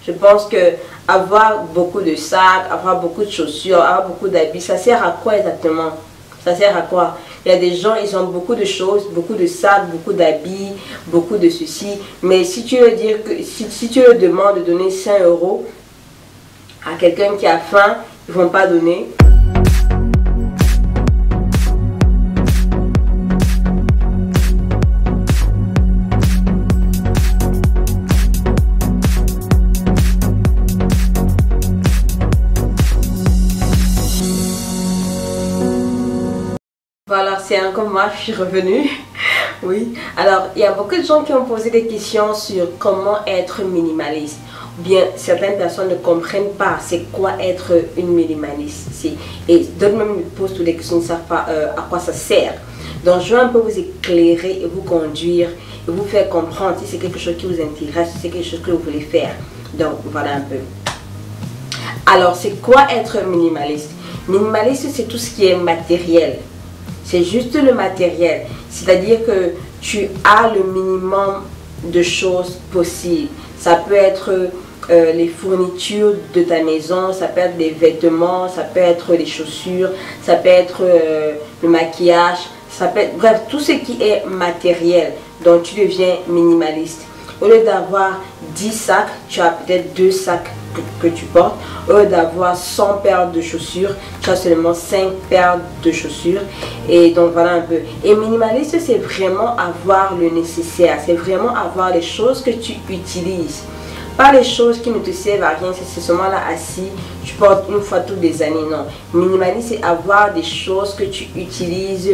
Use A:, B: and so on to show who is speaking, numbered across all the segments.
A: Je pense que avoir beaucoup de sacs, avoir beaucoup de chaussures, avoir beaucoup d'habits, ça sert à quoi exactement? Ça sert à quoi? Il y a des gens, ils ont beaucoup de choses, beaucoup de sacs, beaucoup d'habits, beaucoup de ceci. Mais si tu veux dire que si tu leur demandes de donner 5 euros à quelqu'un qui a faim, ils ne vont pas donner. Voilà, c'est encore moi, je suis revenue. Oui, alors il y a beaucoup de gens qui ont posé des questions sur comment être minimaliste. Bien, certaines personnes ne comprennent pas c'est quoi être une minimaliste. Et d'autres même me posent toutes les questions, ne savent pas à quoi ça sert. Donc je vais un peu vous éclairer et vous conduire et vous faire comprendre si c'est quelque chose qui vous intéresse, si c'est quelque chose que vous voulez faire. Donc voilà un peu. Alors c'est quoi être minimaliste? Minimaliste, c'est tout ce qui est matériel. C'est juste le matériel. C'est-à-dire que tu as le minimum de choses possibles. Ça peut être les fournitures de ta maison, ça peut être les vêtements, ça peut être les chaussures, ça peut être le maquillage, ça peut être, bref, tout ce qui est matériel. Donc tu deviens minimaliste. Au lieu d'avoir 10 sacs, tu as peut-être 2 sacs que tu portes. Au lieu d'avoir 100 paires de chaussures, tu as seulement 5 paires de chaussures. Et donc voilà un peu. Et minimaliste, c'est vraiment avoir le nécessaire. C'est vraiment avoir les choses que tu utilises. Pas les choses qui ne te servent à rien. C'est seulement là assis, tu portes une fois toutes les années. Non. Minimaliste, c'est avoir des choses que tu utilises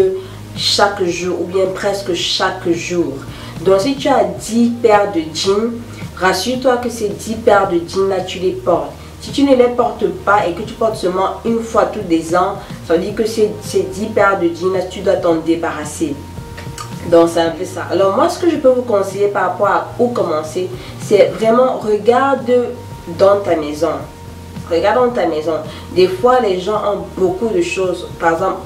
A: chaque jour ou bien presque chaque jour. Donc si tu as 10 paires de jeans, rassure-toi que ces 10 paires de jeans là tu les portes. Si tu ne les portes pas et que tu portes seulement une fois tous les ans, ça veut dire que ces 10 paires de jeans là tu dois t'en débarrasser. Donc c'est un peu ça. Alors moi ce que je peux vous conseiller par rapport à où commencer, c'est vraiment regarde dans ta maison. Regarde dans ta maison. Des fois les gens ont beaucoup de choses. Par exemple,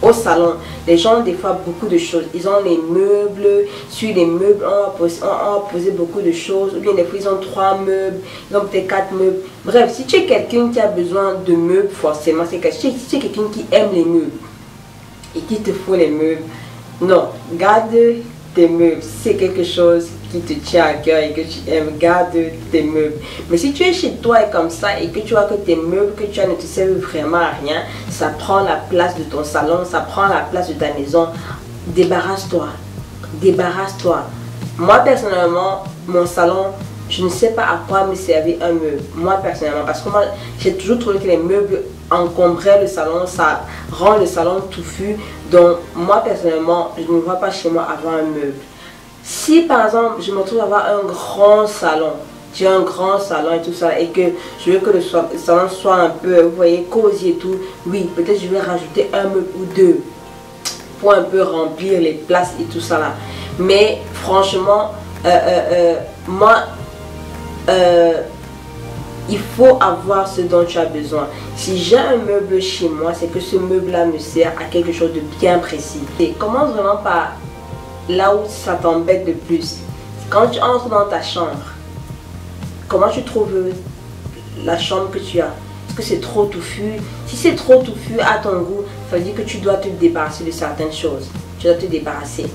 A: au salon, les gens ont des fois beaucoup de choses. Ils ont les meubles, sur les meubles, on a posé beaucoup de choses. Ou bien des fois, ils ont 3 meubles, ils ont peut-être 4 meubles. Bref, si tu es quelqu'un qui a besoin de meubles, forcément, si tu es quelqu'un qui aime les meubles et qui te faut les meubles, non, garde tes meubles. C'est quelque chose qui te tient à cœur et que tu aimes, garde tes meubles. Mais si tu es chez toi et comme ça et que tu vois que tes meubles que tu as ne te servent vraiment à rien, ça prend la place de ton salon, ça prend la place de ta maison, débarrasse-toi. Débarrasse-toi. Moi personnellement, mon salon, je ne sais pas à quoi me servir un meuble. Moi personnellement, parce que moi j'ai toujours trouvé que les meubles encombraient le salon, ça rend le salon touffu. Donc moi personnellement, je ne vois pas chez moi avoir un meuble. Si par exemple je me trouve à avoir un grand salon, j'ai un grand salon et tout ça, et que je veux que le salon soit un peu, vous voyez, cosy et tout, oui, peut-être je vais rajouter un meuble ou deux pour un peu remplir les places et tout ça là. Mais franchement, moi, il faut avoir ce dont tu as besoin. Si j'ai un meuble chez moi, c'est que ce meuble là me sert à quelque chose de bien précis. Et commence vraiment par là où ça t'embête le plus. Quand tu entres dans ta chambre, comment tu trouves la chambre que tu as? Est-ce que c'est trop touffu? Si c'est trop touffu à ton goût, ça veut dire que tu dois te débarrasser de certaines choses. Tu dois te débarrasser.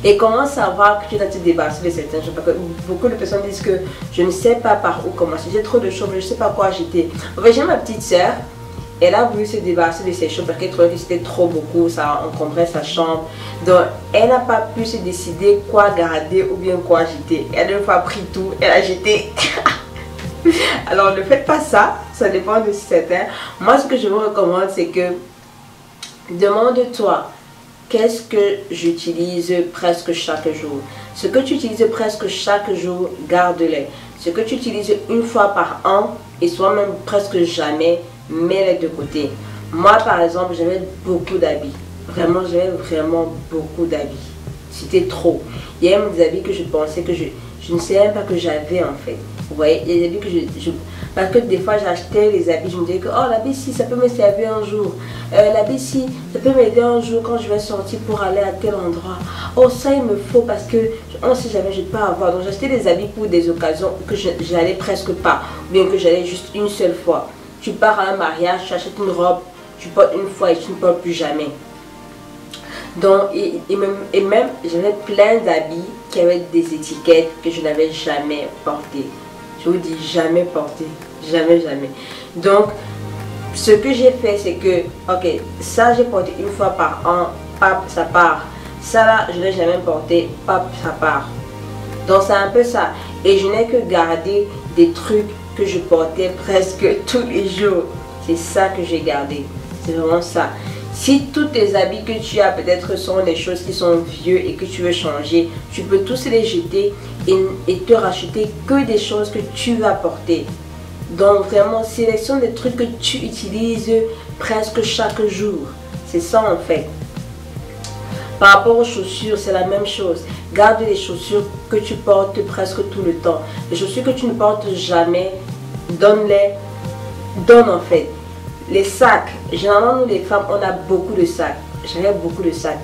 A: Et comment savoir que tu dois te débarrasser de certaines choses? Parce que beaucoup de personnes disent que je ne sais pas par où commencer. J'ai trop de choses, je ne sais pas quoi acheter. En fait, j'ai ma petite soeur. Elle a voulu se débarrasser de ses choses parce qu'elle trouvait que c'était trop beaucoup, ça encombrait sa chambre. Donc, elle n'a pas pu se décider quoi garder ou bien quoi jeter. Elle a une fois pris tout, elle a jeté. Alors, ne faites pas ça, ça dépend de certains. Moi, ce que je vous recommande, c'est que demande-toi, qu'est-ce que j'utilise presque chaque jour? Ce que tu utilises presque chaque jour, garde-les. Ce que tu utilises une fois par an et soit même presque jamais, mets-les de côté. Moi par exemple, j'avais beaucoup d'habits. Vraiment, j'avais vraiment beaucoup d'habits. C'était trop. Il y a même des habits que je pensais que je ne savais même pas que j'avais en fait. Vous voyez, il y a des habits que parce que des fois j'achetais les habits, je me disais que oh l'habit si ça peut me servir un jour, l'habit si ça peut m'aider un jour quand je vais sortir pour aller à tel endroit, oh ça il me faut parce que on sait jamais je peux pas avoir. Donc j'achetais des habits pour des occasions que j'allais presque pas, ou bien que j'allais juste une seule fois. Tu pars à un mariage, tu achètes une robe, tu portes une fois et tu ne portes plus jamais. Donc, et même j'avais plein d'habits qui avaient des étiquettes que je n'avais jamais portées. Je vous dis jamais porté, jamais, jamais. Donc, ce que j'ai fait, c'est que, ok, ça j'ai porté une fois par an, pap, ça part. Ça là, je n'ai jamais porté, pap, ça part. Donc, c'est un peu ça. Et je n'ai que gardé des trucs que je portais presque tous les jours. C'est ça que j'ai gardé. C'est vraiment ça. Si tous tes habits que tu as peut-être sont des choses qui sont vieux et que tu veux changer, tu peux tous les jeter et te racheter que des choses que tu vas porter. Donc vraiment, sélectionne des trucs que tu utilises presque chaque jour. C'est ça en fait. Par rapport aux chaussures, c'est la même chose. Garde les chaussures que tu portes presque tout le temps. Les chaussures que tu ne portes jamais, donne-les. Donne en fait. Les sacs, généralement nous les femmes, on a beaucoup de sacs. J'avais beaucoup de sacs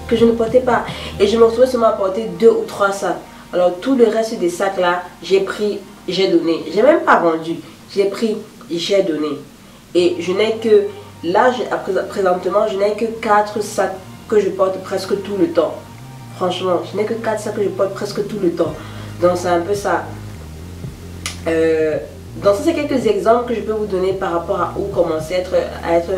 A: que je ne portais pas. Et je me retrouvais seulement à porter 2 ou 3 sacs. Alors tout le reste des sacs là, j'ai pris, j'ai donné. J'ai même pas vendu. J'ai pris, j'ai donné. Et je n'ai que, là, présentement, je n'ai que 4 sacs que je porte presque tout le temps. Franchement, je n'ai que 4 sacs que je porte presque tout le temps. Donc c'est un peu ça. Donc ça c'est quelques exemples que je peux vous donner par rapport à où commencer à être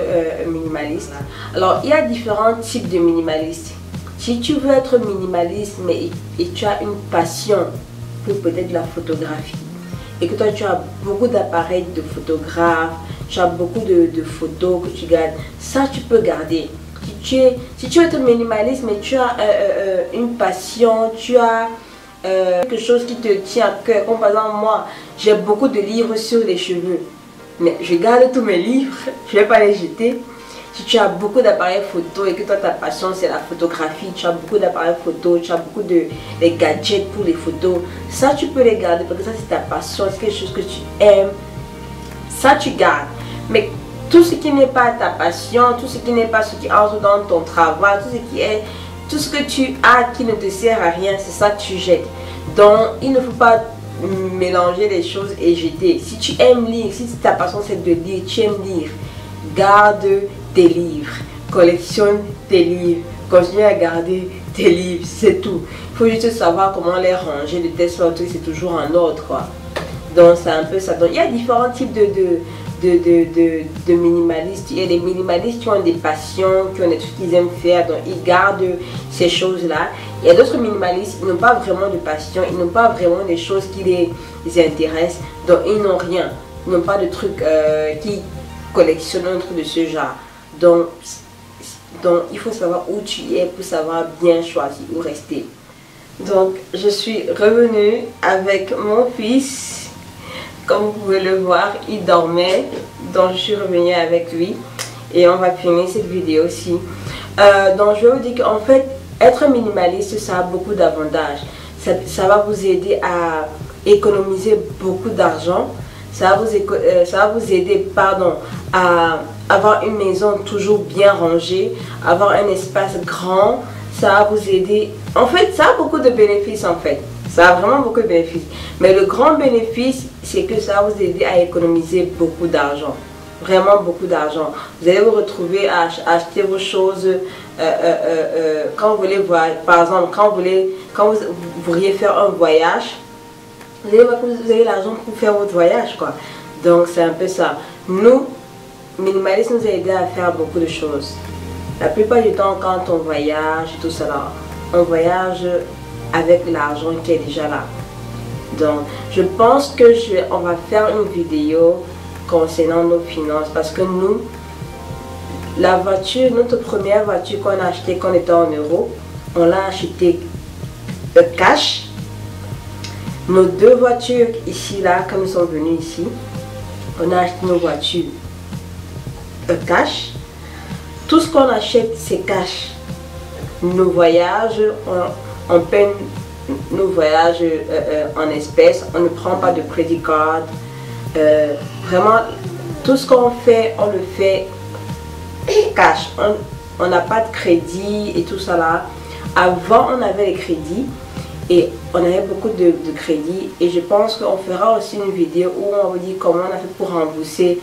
A: minimaliste. Alors il y a différents types de minimalistes. Si tu veux être minimaliste mais et tu as une passion pour peut-être la photographie et que toi tu as beaucoup d'appareils de photographe, tu as beaucoup de photos que tu gardes, ça tu peux garder. Si tu veux être minimaliste mais tu as une passion, tu as quelque chose qui te tient à cœur, comme par exemple moi, j'ai beaucoup de livres sur les cheveux, mais je garde tous mes livres, je ne vais pas les jeter. Si tu as beaucoup d'appareils photo et que toi ta passion c'est la photographie, tu as beaucoup d'appareils photo, tu as beaucoup de gadgets pour les photos, ça tu peux les garder parce que ça c'est ta passion, c'est quelque chose que tu aimes, ça tu gardes. Mais tout ce qui n'est pas ta passion, tout ce qui n'est pas ce qui entre dans ton travail, tout ce que tu as qui ne te sert à rien, c'est ça que tu jettes. Donc, il ne faut pas mélanger les choses et jeter. Si tu aimes lire, si ta passion c'est de lire, tu aimes lire, garde tes livres, collectionne tes livres, continue à garder tes livres, c'est tout. Il faut juste savoir comment les ranger de telle sorte que c'est toujours en ordre, quoi. Donc, c'est un peu ça. Donc, il y a différents types de minimalistes. Il y a des minimalistes qui ont des passions, qui ont des trucs qu'ils aiment faire, donc ils gardent ces choses-là. Il y a d'autres minimalistes, ils n'ont pas vraiment de passion, ils n'ont pas vraiment des choses qui les intéressent, donc ils n'ont rien. Ils n'ont pas de trucs qui collectionnent un truc de ce genre. Donc il faut savoir où tu es pour savoir bien choisir où rester. Donc je suis revenue avec mon fils. Comme vous pouvez le voir, il dormait, donc je suis revenue avec lui et on va finir cette vidéo aussi. Donc je vais vous dire qu'en fait, être minimaliste, ça a beaucoup d'avantages. Ça va vous aider à économiser beaucoup d'argent. Ça va vous aider, pardon, à avoir une maison toujours bien rangée, avoir un espace grand. Ça va vous aider. En fait, ça a beaucoup de bénéfices en fait. Ça a vraiment beaucoup de bénéfices. Mais le grand bénéfice, c'est que ça va vous aider à économiser beaucoup d'argent. Vraiment beaucoup d'argent. Vous allez vous retrouver à acheter vos choses quand vous voulez voir. Par exemple, quand vous voudriez faire un voyage, vous allez voir que vous avez l'argent pour faire votre voyage, quoi. Donc, c'est un peu ça. Nous, minimalistes, nous a aidé à faire beaucoup de choses. La plupart du temps, quand on voyage, tout ça là, on voyage avec l'argent qui est déjà là. Donc je pense que on va faire une vidéo concernant nos finances parce que nous, la voiture, notre première voiture qu'on a achetée quand on était en euros, on l'a achetée cash. Nos 2 voitures ici là, quand nous sommes venus ici, on a acheté nos voitures cash. Tout ce qu'on achète c'est cash. Nos voyages, on paie nos voyages en espèces, on ne prend pas de credit card. Vraiment, tout ce qu'on fait, on le fait cash. On n'a pas de crédit et tout ça là. Avant, on avait les crédits et on avait beaucoup de crédits. Et je pense qu'on fera aussi une vidéo où on vous dit comment on a fait pour rembourser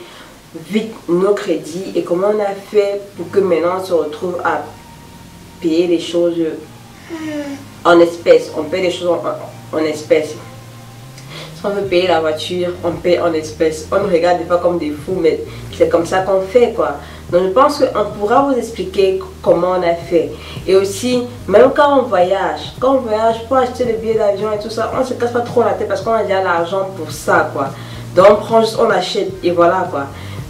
A: vite nos crédits et comment on a fait pour que maintenant on se retrouve à payer les choses en espèces. On paye les choses en espèces. Si on veut payer la voiture, on paye en espèces. On ne regarde pas comme des fous, mais c'est comme ça qu'on fait quoi. Donc je pense qu'on pourra vous expliquer comment on a fait. Et aussi, même quand on voyage pour acheter le billet d'avion et tout ça, on ne se casse pas trop la tête parce qu'on a déjà l'argent pour ça quoi. Donc on prend juste, on achète et voilà quoi.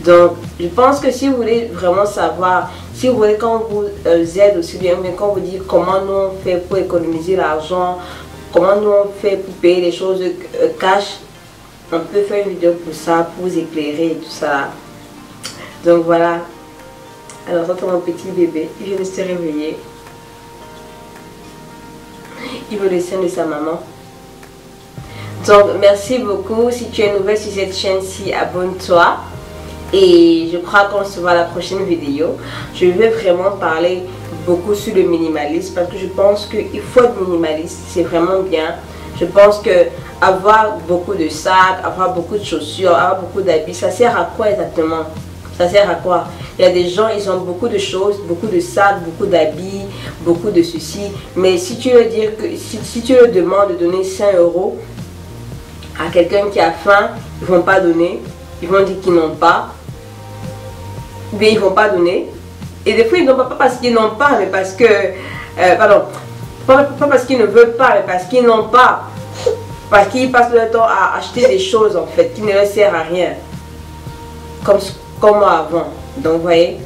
A: Donc je pense que si vous voulez vraiment savoir, si vous voulez qu'on vous aide aussi bien, qu'on vous dit comment nous on fait pour économiser l'argent, comment nous on fait pour payer les choses cash, on peut faire une vidéo pour ça, pour vous éclairer et tout ça. Donc voilà. Alors j'entends mon petit bébé, il vient de se réveiller. Il veut le sein de sa maman. Donc merci beaucoup. Si tu es nouvelle sur cette chaîne-ci, abonne-toi. Et je crois qu'on se voit à la prochaine vidéo. Je vais vraiment parler beaucoup sur le minimalisme parce que je pense qu'il faut être minimaliste, c'est vraiment bien. Je pense que avoir beaucoup de sacs, avoir beaucoup de chaussures, avoir beaucoup d'habits, ça sert à quoi exactement? Ça sert à quoi? Il y a des gens, ils ont beaucoup de choses, beaucoup de sacs, beaucoup d'habits, beaucoup de ceci. Mais si tu veux dire que si tu leur demandes de donner 5 € à quelqu'un qui a faim, ils ne vont pas donner. Ils vont dire qu'ils n'ont pas. Mais ils ne vont pas donner. Et des fois, ils n'ont pas parce qu'ils n'ont pas, mais parce que... pardon. Pas parce qu'ils ne veulent pas, mais parce qu'ils n'ont pas. Parce qu'ils passent leur temps à acheter des choses, en fait, qui ne leur servent à rien. Comme moi avant. Donc, vous voyez.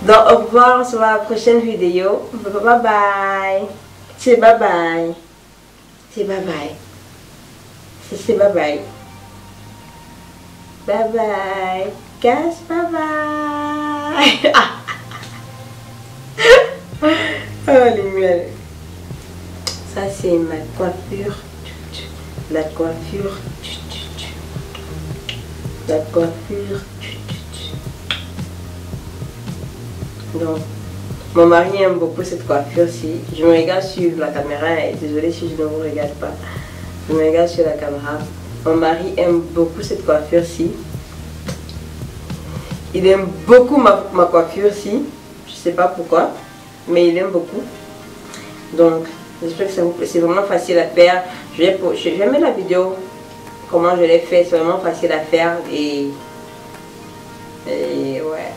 A: Donc, au revoir. On se voit à la prochaine vidéo. Bye bye. C'est bye bye. C'est bye bye. C'est bye bye. Bye bye. Guys, bye bye. Oh les miels. Ça c'est ma coiffure. La coiffure. La coiffure. Donc, mon mari aime beaucoup cette coiffure-ci. Je me regarde sur la caméra et désolée si je ne vous regarde pas. Je me regarde sur la caméra. Mon mari aime beaucoup cette coiffure-ci. Il aime beaucoup ma coiffure-ci. Je sais pas pourquoi, mais il aime beaucoup. Donc, j'espère que ça vous plaît. C'est vraiment facile à faire. Je vais mettre la vidéo, comment je l'ai fait. C'est vraiment facile à faire. Et ouais.